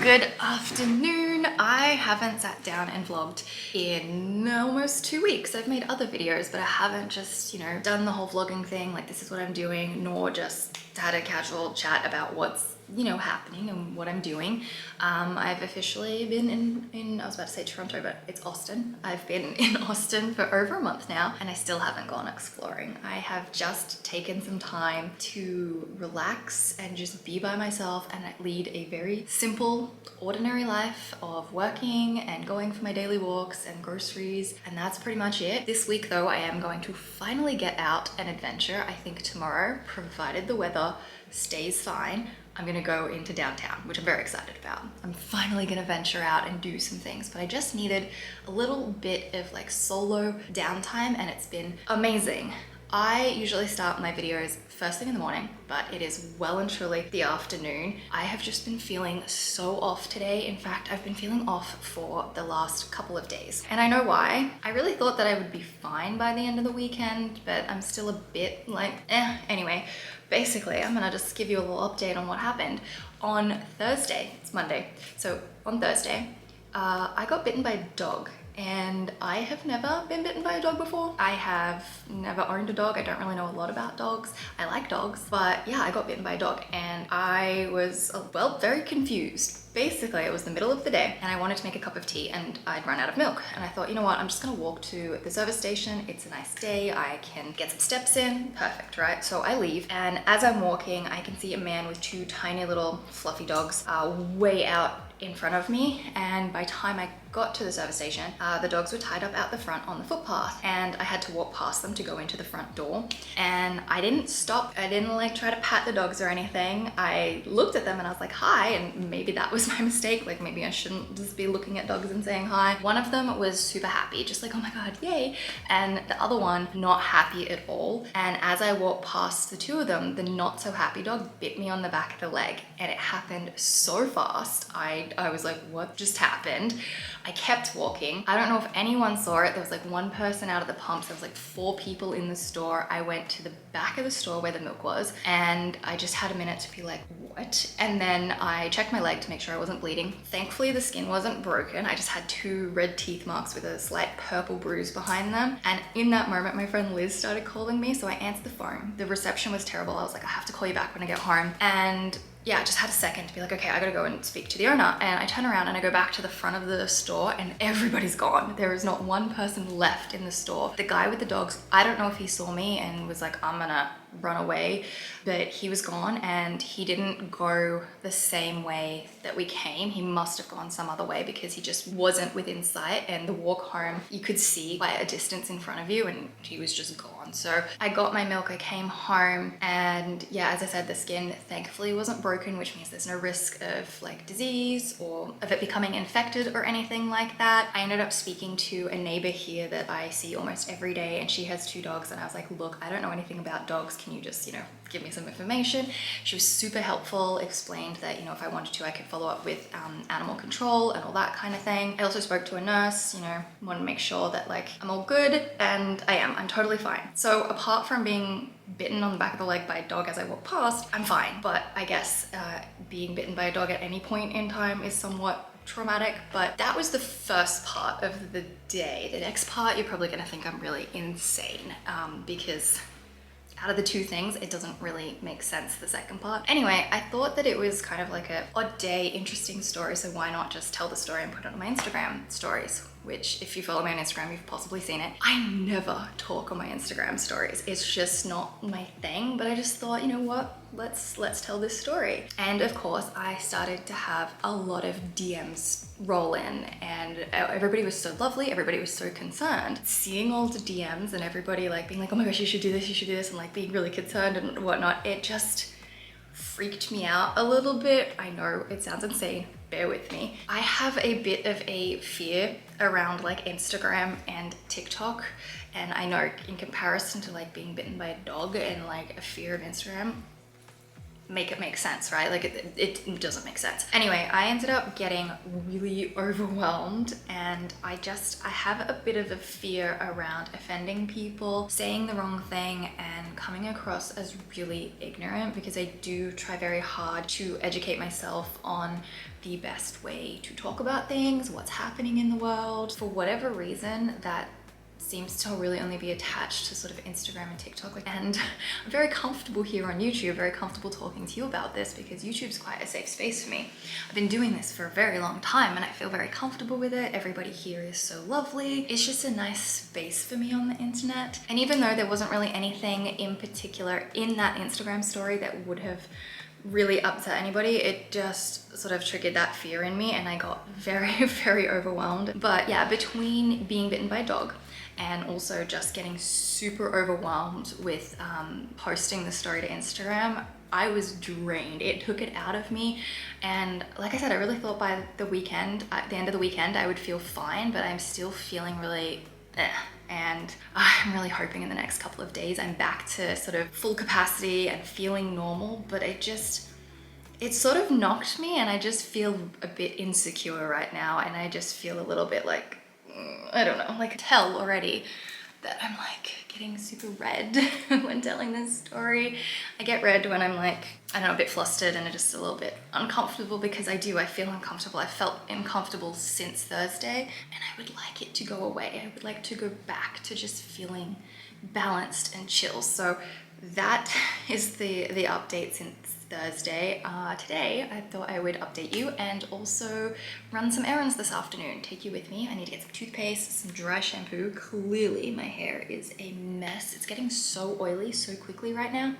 Good afternoon. I haven't sat down and vlogged in almost 2 weeks. I've made other videos, but I haven't just, done the whole vlogging thing, like this is what I'm doing, nor just had a casual chat about what's, happening and what I'm doing. I've officially been in, I was about to say Toronto, but it's Austin. I've been in Austin for over a month now, and I still haven't gone exploring. I have just taken some time to relax and just be by myself and lead a very simple, ordinary life of working and going for my daily walks and groceries, and that's pretty much it. This week though, I am going to finally get out and adventure. I think tomorrow, provided the weather stays fine, I'm gonna go into downtown, which I'm very excited about. I'm finally gonna venture out and do some things, but I just needed a little bit of like solo downtime, and it's been amazing. I usually start my videos first thing in the morning, but it is well and truly the afternoon. I have just been feeling so off today. In fact, I've been feeling off for the last couple of days. And I know why. I really thought that I would be fine by the end of the weekend, but I'm still a bit like, Anyway, basically, I'm gonna just give you a little update on what happened. On Thursday, it's Monday, so on Thursday, I got bitten by a dog. And I have never been bitten by a dog before. I have never owned a dog. I don't really know a lot about dogs. I like dogs, but yeah, I got bitten by a dog and I was, well, very confused. Basically, it was the middle of the day and I wanted to make a cup of tea and I'd run out of milk. And I thought, you know what, I'm just gonna walk to the service station. It's a nice day. I can get some steps in. Perfect, right? So I leave, and as I'm walking, I can see a man with two tiny little fluffy dogs way out in front of me. And by the time I got to the service station, the dogs were tied up out the front on the footpath, and I had to walk past them to go into the front door. And I didn't stop. I didn't like try to pat the dogs or anything. I looked at them and I was like, hi, and maybe that was my mistake. Like maybe I shouldn't just be looking at dogs and saying hi. One of them was super happy, just like, oh my God, yay. And the other one, not happy at all. And as I walked past the two of them, the not so happy dog bit me on the back of the leg, and it happened so fast. I was like, what just happened? I kept walking. I don't know if anyone saw it. There was like one person out of the pumps. There was like 4 people in the store. I went to the back of the store where the milk was, and I just had a minute to be like, what? And then I checked my leg to make sure I wasn't bleeding. Thankfully, the skin wasn't broken. I just had 2 red teeth marks with a slight purple bruise behind them. And in that moment, my friend Liz started calling me, so I answered the phone. The reception was terrible. I was like, I have to call you back when I get home. And yeah, I just had a second to be like, okay, I gotta go and speak to the owner. And I turn around and I go back to the front of the store and everybody's gone. There is not one person left in the store. The guy with the dogs, I don't know if he saw me and was like, I'm gonna run away, but he was gone, and he didn't go the same way that we came. He must have gone some other way because he just wasn't within sight, and the walk home you could see by a distance in front of you, and he was just gone. So I got my milk, I came home, and yeah, as I said, the skin thankfully wasn't broken, which means there's no risk of like disease or of it becoming infected or anything like that. I ended up speaking to a neighbor here that I see almost every day, and she has 2 dogs, and I was like, look, I don't know anything about dogs. Can you just, give me some information? She was super helpful, explained that, if I wanted to, I could follow up with animal control and all that kind of thing. I also spoke to a nurse, want to make sure that like I'm all good, and I'm totally fine. So apart from being bitten on the back of the leg by a dog as I walk past, I'm fine. But I guess being bitten by a dog at any point in time is somewhat traumatic. But that was the first part of the day. The next part, you're probably gonna think I'm really insane because out of the 2 things, it doesn't really make sense, the second part. Anyway, I thought that it was kind of like a odd day, interesting story, so why not just tell the story and put it on my Instagram stories, which if you follow me on Instagram, you've possibly seen it. I never talk on my Instagram stories. It's just not my thing, but I just thought, you know what? Let's tell this story. And of course, I started to have a lot of DMs roll in, and everybody was so lovely. Everybody was so concerned. Seeing all the DMs and everybody like being like, oh my gosh, you should do this, and like being really concerned and whatnot, it just freaked me out a little bit. I know it sounds insane. Bear with me. I have a bit of a fear around like Instagram and TikTok, and I know in comparison to like being bitten by a dog and like a fear of Instagram, make it make sense, right? Like it doesn't make sense. Anyway, I ended up getting really overwhelmed, and I have a bit of a fear around offending people, saying the wrong thing, and coming across as really ignorant, because I do try very hard to educate myself on the best way to talk about things, what's happening in the world. For whatever reason, that seems to really only be attached to sort of Instagram and TikTok. And I'm very comfortable here on YouTube, very comfortable talking to you about this, because YouTube's quite a safe space for me. I've been doing this for a very long time and I feel very comfortable with it. Everybody here is so lovely. It's just a nice space for me on the internet. And even though there wasn't really anything in particular in that Instagram story that would have really upset anybody, it just sort of triggered that fear in me and I got very, very overwhelmed. But yeah, between being bitten by a dog and also just getting super overwhelmed with posting the story to Instagram, I was drained. It took it out of me. And like I said, I really thought by the weekend, at the end of the weekend, I would feel fine, but I'm still feeling really and I'm really hoping in the next couple of days I'm back to sort of full capacity and feeling normal. But it sort of knocked me, and I just feel a bit insecure right now, and I just feel a little bit like, I don't know, like tell already that I'm like getting super red when telling this story. I get red when I'm like, I don't know, a bit flustered and just a little bit uncomfortable, because I feel uncomfortable. I felt uncomfortable since Thursday, and I would like it to go away. I would like to go back to just feeling balanced and chill. So that is the update since Thursday. Today I thought I would update you and also run some errands this afternoon, take you with me. I need to get some toothpaste, some dry shampoo. Clearly my hair is a mess. It's getting so oily so quickly right now.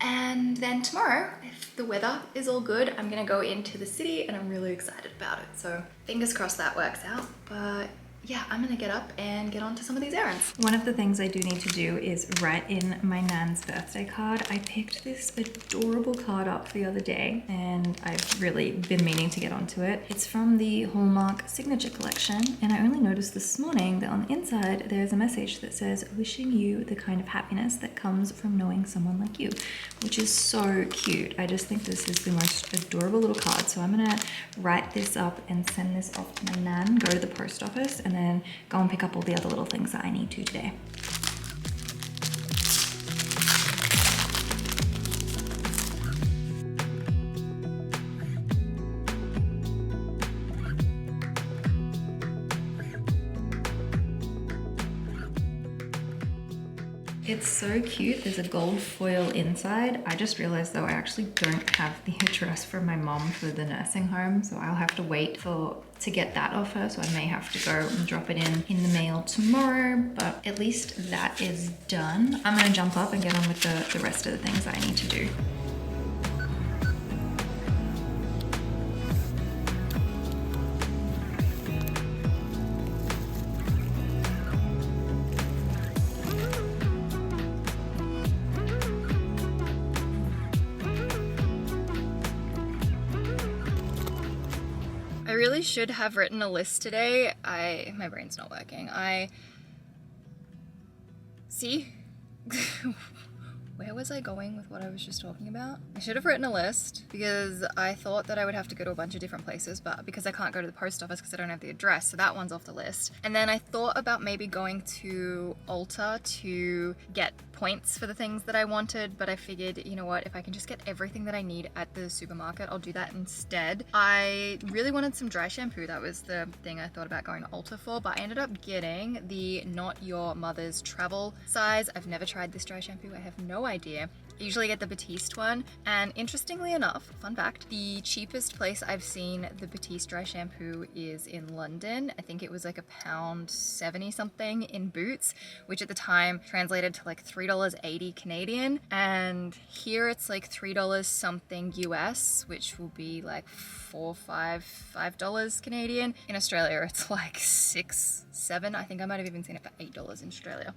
And then tomorrow, if the weather is all good, I'm gonna go into the city and I'm really excited about it. So fingers crossed that works out. But yeah, I'm gonna get up and get on to some of these errands. One of the things I do need to do is write in my nan's birthday card. I picked this adorable card up the other day and I've really been meaning to get onto it. It's from the Hallmark Signature Collection, and I only noticed this morning that on the inside there's a message that says, wishing you the kind of happiness that comes from knowing someone like you, which is so cute. I just think this is the most adorable little card. So I'm gonna write this up and send this off to my nan, go to the post office, and then go and pick up all the other little things that I need to today. It's so cute. There's a gold foil inside. I just realized though I actually don't have the address for my mom for the nursing home, so I'll have to wait to get that off her, so I may have to go and drop it in the mail tomorrow, but at least that is done. I'm gonna jump up and get on with the rest of the things that I need to do. I really should have written a list today. My brain's not working. See? Where was I going with what I was just talking about? I should have written a list because I thought that I would have to go to a bunch of different places, but because I can't go to the post office because I don't have the address, so that one's off the list. And then I thought about maybe going to Ulta to get points for the things that I wanted, but I figured, you know what, if I can just get everything that I need at the supermarket, I'll do that instead. I really wanted some dry shampoo. That was the thing I thought about going to Ulta for, but I ended up getting the Not Your Mother's travel size. I've never tried this dry shampoo. I have no idea. I usually get the Batiste one, and interestingly enough, fun fact, the cheapest place I've seen the Batiste dry shampoo is in London. I think it was like £1.70 something in Boots, which at the time translated to like $3.80 Canadian, and here it's like $3 something US, which will be like $5 Canadian. In Australia it's like $6, $7. I think I might have even seen it for $8 in Australia.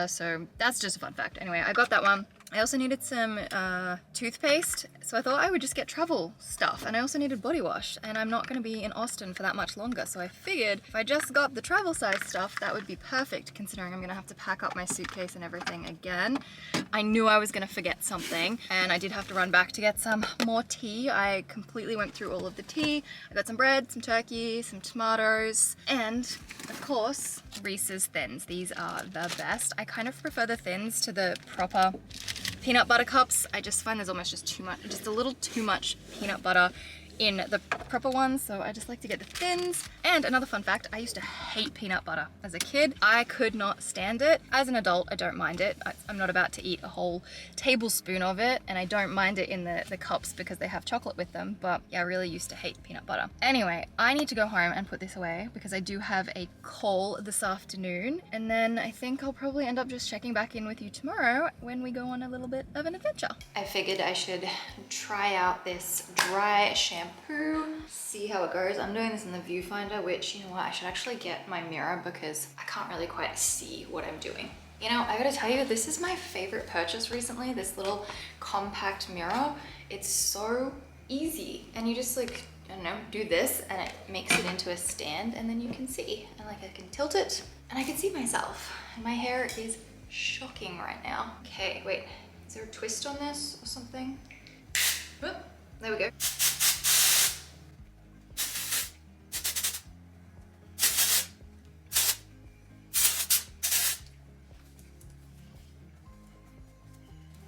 So that's just a fun fact. Anyway, I got that one. I also needed some toothpaste, so I thought I would just get travel stuff, and I also needed body wash, and I'm not going to be in Austin for that much longer, so I figured if I just got the travel size stuff, that would be perfect, considering I'm going to have to pack up my suitcase and everything again. I knew I was going to forget something, and I did have to run back to get some more tea. I completely went through all of the tea. I got some bread, some turkey, some tomatoes, and of course, Reese's Thins. These are the best. I kind of prefer the Thins to the proper peanut butter cups. I just find there's almost just a little too much peanut butter in the proper ones, so I just like to get the Thins. And another fun fact, I used to hate peanut butter as a kid. I could not stand it. As an adult, I don't mind it. I'm not about to eat a whole tablespoon of it, and I don't mind it in the cups because they have chocolate with them, but yeah, I really used to hate peanut butter. Anyway, I need to go home and put this away because I do have a call this afternoon, and then I think I'll probably end up just checking back in with you tomorrow when we go on a little bit of an adventure. I figured I should try out this dry shampoo, see how it goes. I'm doing this in the viewfinder, which, you know what, I should actually get my mirror because I can't really quite see what I'm doing. You know, I gotta tell you, this is my favorite purchase recently, this little compact mirror. It's so easy, and you just like, I don't know, do this and it makes it into a stand, and then you can see, and like I can tilt it and I can see myself, and my hair is shocking right now. Okay, wait, is there a twist on this or something? Oh, there we go.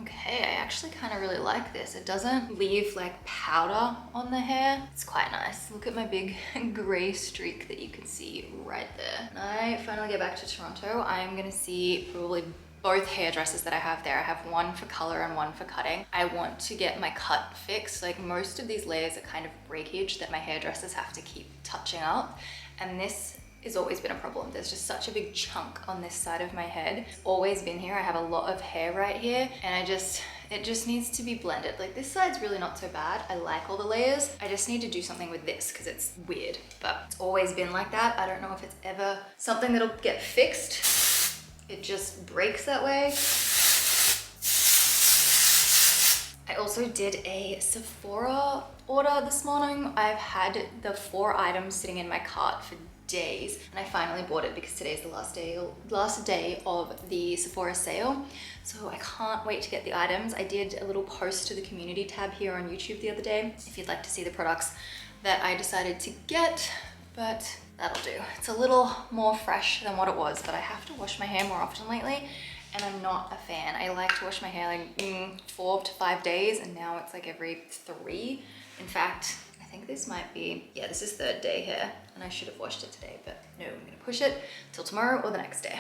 Okay, I actually kind of really like this. It doesn't leave like powder on the hair. It's quite nice. Look at my big gray streak that you can see right there. When I finally get back to Toronto, I'm gonna see probably both hairdressers that I have there. I have one for color and one for cutting. I want to get my cut fixed. Like, most of these layers are kind of breakage that my hairdressers have to keep touching up, and this has always been a problem. There's just such a big chunk on this side of my head. It's always been here. I have a lot of hair right here, and it just needs to be blended. Like, this side's really not so bad. I like all the layers. I just need to do something with this because it's weird, but it's always been like that. I don't know if it's ever something that'll get fixed. It just breaks that way. I also did a Sephora order this morning. I've had the 4 items sitting in my cart for days, and I finally bought it because today's the last day of the Sephora sale. So I can't wait to get the items. I did a little post to the community tab here on YouTube the other day if you'd like to see the products that I decided to get, but that'll do. It's a little more fresh than what it was, but I have to wash my hair more often lately, and I'm not a fan. I like to wash my hair like 4 to 5 days, and now it's like every 3. In fact, I think this might be, yeah, this is 3rd day here, and I should have washed it today, but no, I'm gonna push it till tomorrow or the next day.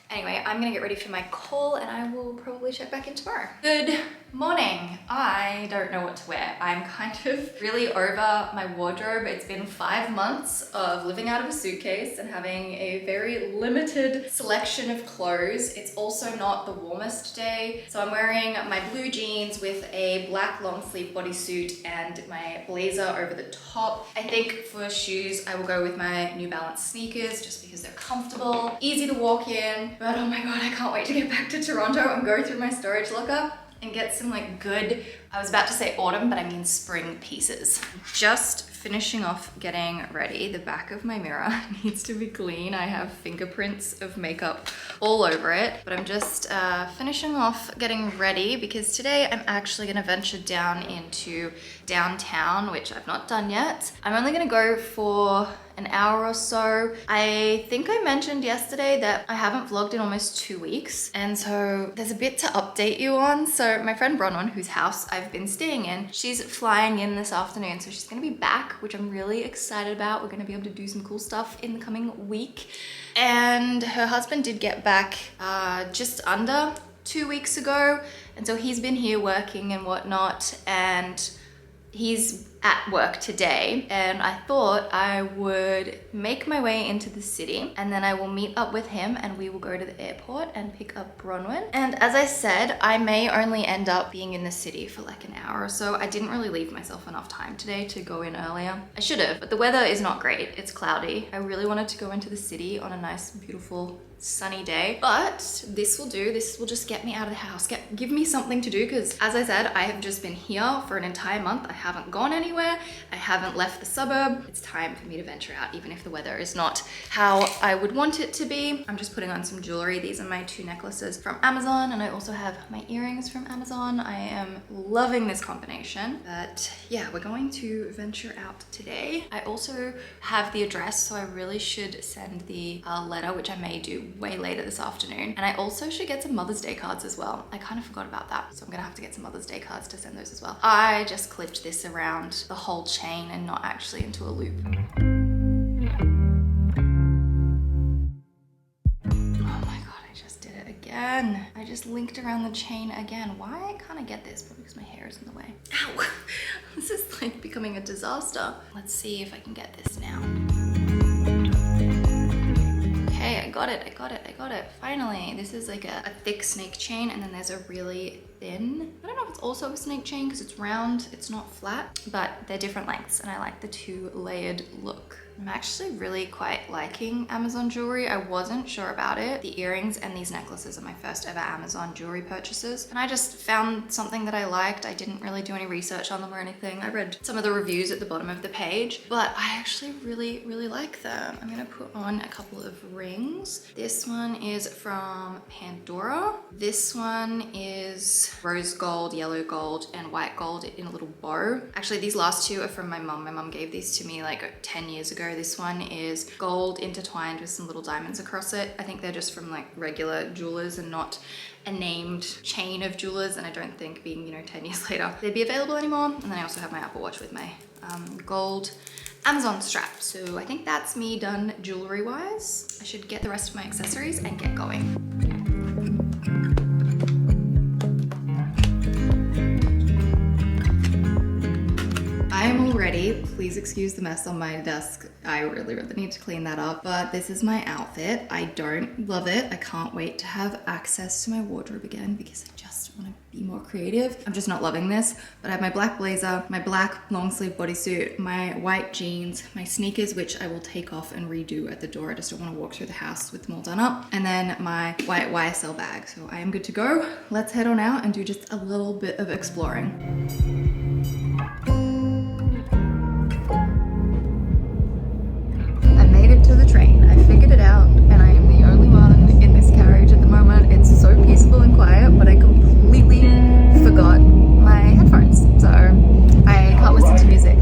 Anyway, I'm gonna get ready for my call, and I will probably check back in tomorrow. Good morning. I don't know what to wear. I'm kind of really over my wardrobe. It's been 5 months of living out of a suitcase and having a very limited selection of clothes. It's also not the warmest day, so I'm wearing my blue jeans with a black long sleeve bodysuit and my blazer over the top. I think for shoes, I will go with my New Balance sneakers just because they're comfortable, easy to walk in. But oh my god, I can't wait to get back to Toronto and go through my storage locker and get some like good, I was about to say autumn, but I mean spring pieces. Just finishing off getting ready. The back of my mirror needs to be clean. I have fingerprints of makeup all over it, but I'm just finishing off getting ready because today I'm actually gonna venture down into downtown, which I've not done yet. I'm only gonna go for an hour or so. I think I mentioned yesterday that I haven't vlogged in almost 2 weeks, and so there's a bit to update you on. So my friend Bronwyn, whose house I've been staying in, she's flying in this afternoon, so she's gonna be back, which I'm really excited about. We're gonna be able to do some cool stuff in the coming week. And her husband did get back just under 2 weeks ago, and so he's been here working and whatnot, and he's at work today, and I thought I would make my way into the city and then I will meet up with him and we will go to the airport and pick up Bronwyn. And as I said, I may only end up being in the city for like an hour or so. I didn't really leave myself enough time today to go in earlier. I should have, but the weather is not great. It's cloudy. I really wanted to go into the city on a nice, beautiful, sunny day, but this will do. This will just get me out of the house, give me something to do, because as I said, I have just been here for an entire month. I haven't gone anywhere. I haven't left the suburb. It's time for me to venture out, even if the weather is not how I would want it to be. I'm just putting on some jewelry. These are my 2 necklaces from Amazon, and I also have my earrings from Amazon. I am loving this combination, but yeah, we're going to venture out today. I also have the address, so I really should send the letter, which I may do way later this afternoon. And I also should get some Mother's Day cards as well. I kind of forgot about that, so I'm gonna have to get some Mother's Day cards to send those as well. I just clipped this around the whole chain and not actually into a loop. Oh my god, I just did it again. I just linked around the chain again. Why can't I get this? Probably because my hair is in the way. Ow! This is like becoming a disaster. Let's see if I can get this now. Okay, I got it. Finally, this is like a thick snake chain, and then there's a really thin, I don't know if it's also a snake chain because it's round, it's not flat, but they're different lengths, and I like the 2-layered look. I'm actually really quite liking Amazon jewelry. I wasn't sure about it. The earrings and these necklaces are my first ever Amazon jewelry purchases, and I just found something that I liked. I didn't really do any research on them or anything. I read some of the reviews at the bottom of the page, but I actually really like them. I'm gonna put on a couple of rings. This one is from Pandora. This one is rose gold, yellow gold, and white gold in a little bow. Actually, these last 2 are from my mum. My mum gave these to me like 10 years ago. This one is gold intertwined with some little diamonds across it. I think they're just from like regular jewelers and not a named chain of jewelers, and I don't think being, 10 years later, they'd be available anymore. And then I also have my Apple Watch with my gold Amazon strap. So I think that's me done jewelry wise. I should get the rest of my accessories and get going. I am all ready. Please excuse the mess on my desk. I really need to clean that up, but this is my outfit. I don't love it. I can't wait to have access to my wardrobe again because I just want to be more creative. I'm just not loving this, but I have my black blazer, my black long sleeve bodysuit, my white jeans, my sneakers, which I will take off and redo at the door. I just don't want to walk through the house with them all done up. And then my white YSL bag. So I am good to go. Let's head on out and do just a little bit of exploring. To the train. I figured it out, and I am the only one in this carriage at the moment. It's so peaceful and quiet, but I completely forgot my headphones, so I can't listen to music.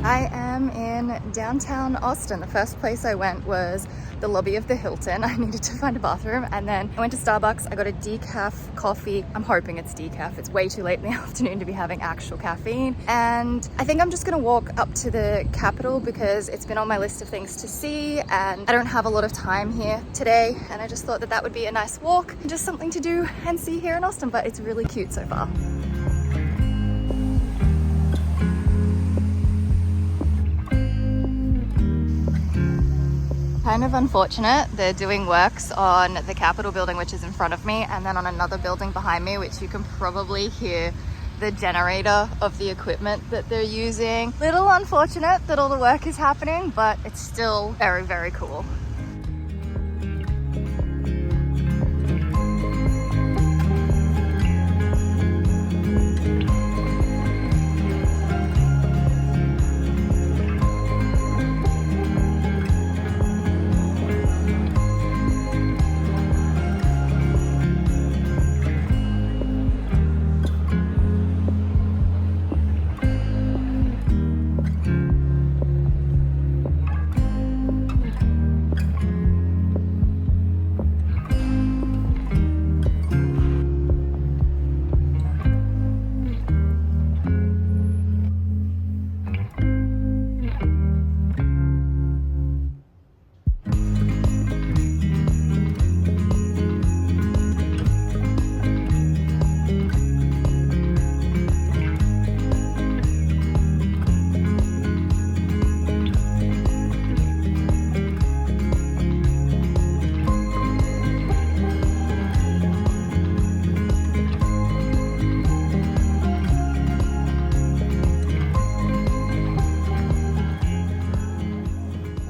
I am in downtown Austin. The first place I went was the lobby of the Hilton. I needed to find a bathroom, and then I went to Starbucks. I got a decaf coffee. I'm hoping it's decaf. It's way too late in the afternoon to be having actual caffeine. And I think I'm just gonna walk up to the Capitol because it's been on my list of things to see, and I don't have a lot of time here today. And I just thought that that would be a nice walk and just something to do and see here in Austin, but it's really cute so far. Kind of unfortunate. They're doing works on the Capitol building, which is in front of me, and then on another building behind me, which you can probably hear the generator of the equipment that they're using. Little unfortunate that all the work is happening, but it's still very cool.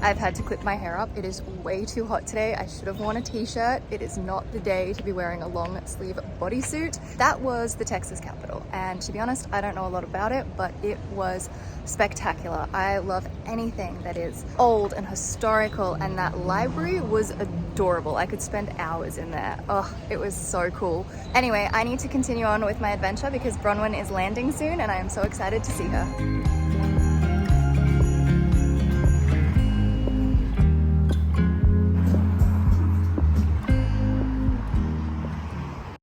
I've had to clip my hair up. It is way too hot today. I should have worn a t-shirt. It is not the day to be wearing a long sleeve bodysuit. That was the Texas Capitol, and to be honest, I don't know a lot about it, but it was spectacular. I love anything that is old and historical, and that library was adorable. I could spend hours in there. Oh, it was so cool. Anyway, I need to continue on with my adventure because Bronwyn is landing soon and I am so excited to see her.